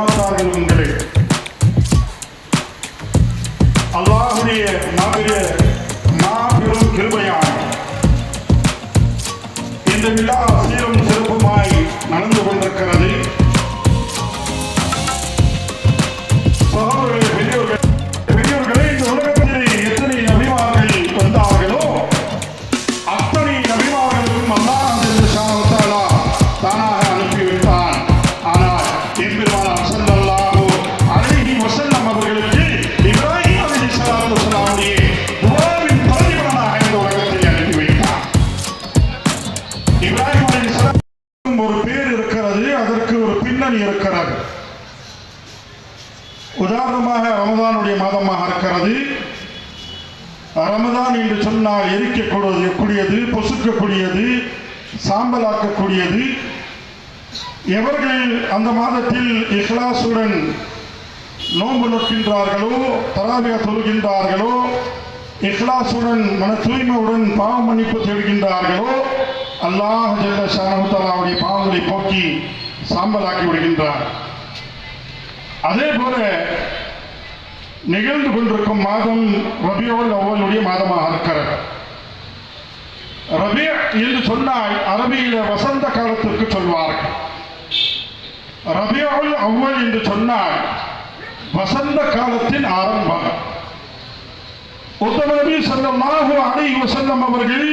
ஜமாத்தார்கள் உங்களே, அல்லாஹுடைய மாபெரும் கிருபையால் இந்த விழா சீரும் சிறப்புமாய் நடந்து கொண்டிருக்கிறது. சகோதரர்களே, பெரியவர்களே, இந்த உலகத்திலே எத்தனை நபிமார்கள் வந்தார்களோ அத்தனை நபிமார்களுக்கும் அல்லாஹ் ஜல்ல தஆலா தானாக அனுப்பிவிட்டான். ஆனால் எம்பெருமானார் ஸல்லல்லாஹு அலைஹி வஸல்லம் அவர்களுக்கு இப்ராஹிம் அலைஹிஸ்ஸலாத்து வஸலாமுடைய துஆவின் பிரதிபலனாக இந்த உலகத்தை அனுப்பி வைத்தார். இப்ராஹிம் அலைஹிஸ்ஸலாம் ஒரு பேர் இருக்கிறது, அதற்கு ஒரு பின்னணி இருக்கிறது. உதாரணமாக ரமதானுடைய மாதமாக இருக்கிறது. ரமதான் என்று சொன்னால் எரிக்கக்கூடியது, பொசுக்கக்கூடியது, சாம்பலாக்கக்கூடியது. எவர்கள் அந்த மாதத்தில் இஹ்லாசுடன் நோன்பு நோக்கின்றார்களோ, தராவியா தொழுகின்றார்களோ, இஹ்லாசுடன் மன தூய்மையுடன் பாவ மன்னிப்பு தேடுகின்றார்களோ, அல்லாஹ் ஜல்ல ஷானஹு தஆலாவுடைய பாவங்களை போக்கி சாம்பலாக்கி விடுகின்றார். அதே போல நிகழ்ந்து கொண்டிருக்கும் மாதம் ரபியுல் அவ்வலுடைய மாதமாக இருக்கிறது. ரபி என்று சொன்னால் அரபியில வசந்த காலத்திற்கு சொல்வார்கள். ரபியுல் அவ்வல் என்று சொன்னால் வசந்த காலத்தின் ஆரம்பம். உத்தம நபி ஸல்லல்லாஹு அலைஹி வஸல்லம் அவர்கள்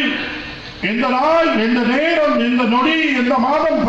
எந்த நாள், எந்த நேரம், எந்த நொடி, எந்த மாதம்